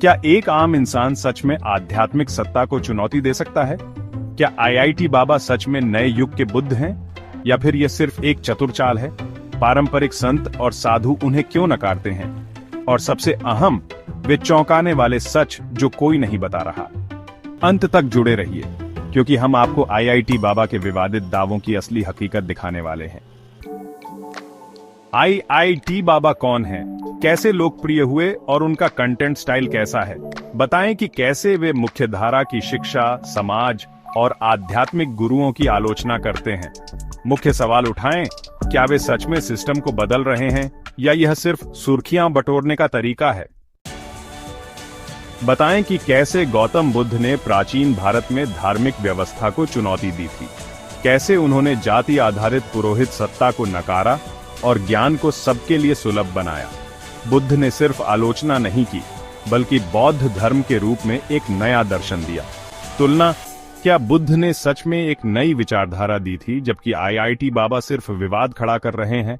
क्या एक आम इंसान सच में आध्यात्मिक सत्ता को चुनौती दे सकता है? क्या आईआईटी बाबा सच में नए युग के बुद्ध हैं, या फिर यह सिर्फ एक चतुर चाल है? पारंपरिक संत और साधु उन्हें क्यों नकारते हैं? और सबसे अहम, वे चौंकाने वाले सच जो कोई नहीं बता रहा। अंत तक जुड़े रहिए, क्योंकि हम आपको आईआईटी बाबा के विवादित दावों की असली हकीकत दिखाने वाले हैं। आईआईटी बाबा कौन है, कैसे लोकप्रिय हुए और उनका कंटेंट स्टाइल कैसा है? बताएं कि कैसे वे मुख्यधारा की शिक्षा, समाज और आध्यात्मिक गुरुओं की आलोचना करते हैं। मुख्य सवाल उठाएं, क्या वे सच में सिस्टम को बदल रहे हैं, या यह सिर्फ सुर्खियां बटोरने का तरीका है? बताएं कि कैसे गौतम बुद्ध ने प्राचीन भारत में धार्मिक व्यवस्था को चुनौती दी थी, कैसे उन्होंने जाति आधारित पुरोहित सत्ता को नकारा और ज्ञान को सबके लिए सुलभ बनाया। बुद्ध ने सिर्फ आलोचना नहीं की, बल्कि बौद्ध धर्म के रूप में एक नया दर्शन दिया। तुलना, क्या बुद्ध ने सच में एक नई विचारधारा दी थी, जबकि आईआईटी बाबा सिर्फ विवाद खड़ा कर रहे हैं?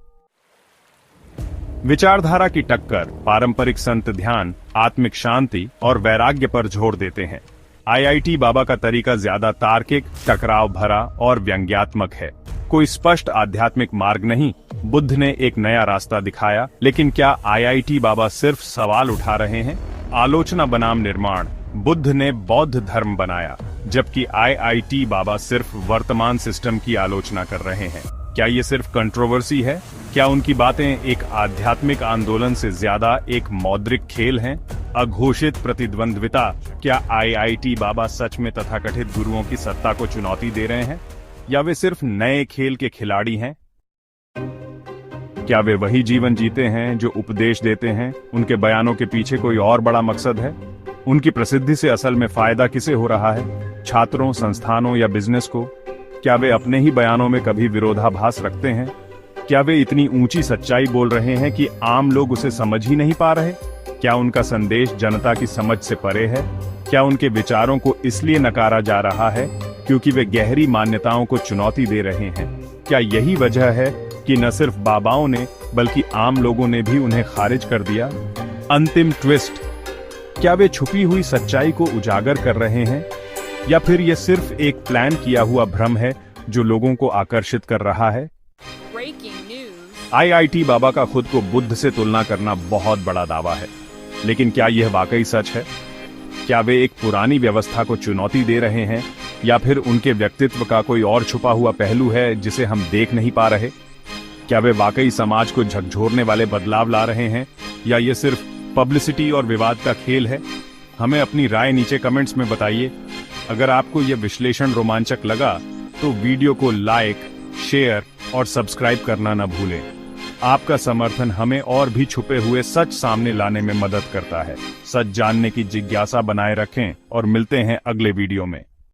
विचारधारा की टक्कर, पारंपरिक संत ध्यान, आत्मिक शांति और वैराग्य पर जोर देते हैं। आईआईटी बाबा का तरीका ज्यादा तार्किक, टकराव भरा और व्यंग्यात्मक है। कोई स्पष्ट आध्यात्मिक मार्ग नहीं। बुद्ध ने एक नया रास्ता दिखाया, लेकिन क्या आईआईटी बाबा सिर्फ सवाल उठा रहे हैं? आलोचना बनाम निर्माण, बुद्ध ने बौद्ध धर्म बनाया, जबकि आईआईटी बाबा सिर्फ वर्तमान सिस्टम की आलोचना कर रहे हैं। क्या ये सिर्फ कंट्रोवर्सी है? क्या उनकी बातें एक आध्यात्मिक आंदोलन से ज्यादा एक मौद्रिक खेल हैं? अघोषित प्रतिद्वंद्विता, क्या आईआईटी बाबा सच में तथाकथित गुरुओं की सत्ता को चुनौती दे रहे हैं, या वे सिर्फ नए खेल के खिलाड़ी हैं? क्या वे वही जीवन जीते हैं जो उपदेश देते हैं? उनके बयानों के पीछे कोई और बड़ा मकसद है? उनकी प्रसिद्धि से असल में फायदा किसे हो रहा है, छात्रों, संस्थानों या बिजनेस को? क्या वे अपने ही बयानों में कभी विरोधाभास रखते हैं? क्या वे इतनी ऊंची सच्चाई बोल रहे हैं कि आम लोग उसे समझ ही नहीं पा रहे? क्या उनका संदेश जनता की समझ से परे है? क्या उनके विचारों को इसलिए नकारा जा रहा है क्योंकि वे गहरी मान्यताओं को चुनौती दे रहे हैं? क्या यही वजह है कि न सिर्फ बाबाओं ने बल्कि आम लोगों ने भी उन्हें खारिज कर दिया? अंतिम ट्विस्ट, क्या वे छुपी हुई सच्चाई को उजागर कर रहे हैं, या फिर यह सिर्फ एक प्लान किया हुआ भ्रम है जो लोगों को आकर्षित कर रहा है? आईआईटी बाबा का खुद को बुद्ध से तुलना करना बहुत बड़ा दावा है, लेकिन क्या यह वाकई सच है? क्या वे एक पुरानी व्यवस्था को चुनौती दे रहे हैं, या फिर उनके व्यक्तित्व का कोई और छुपा हुआ पहलू है जिसे हम देख नहीं पा रहे? क्या वे वाकई समाज को झकझोरने वाले बदलाव ला रहे हैं, या ये सिर्फ पब्लिसिटी और विवाद का खेल है? हमें अपनी राय नीचे कमेंट्स में बताइए। अगर आपको यह विश्लेषण रोमांचक लगा तो वीडियो को लाइक, शेयर और सब्सक्राइब करना न भूलें। आपका समर्थन हमें और भी छुपे हुए सच सामने लाने में मदद करता है। सच जानने की जिज्ञासा बनाए रखें और मिलते हैं अगले वीडियो में।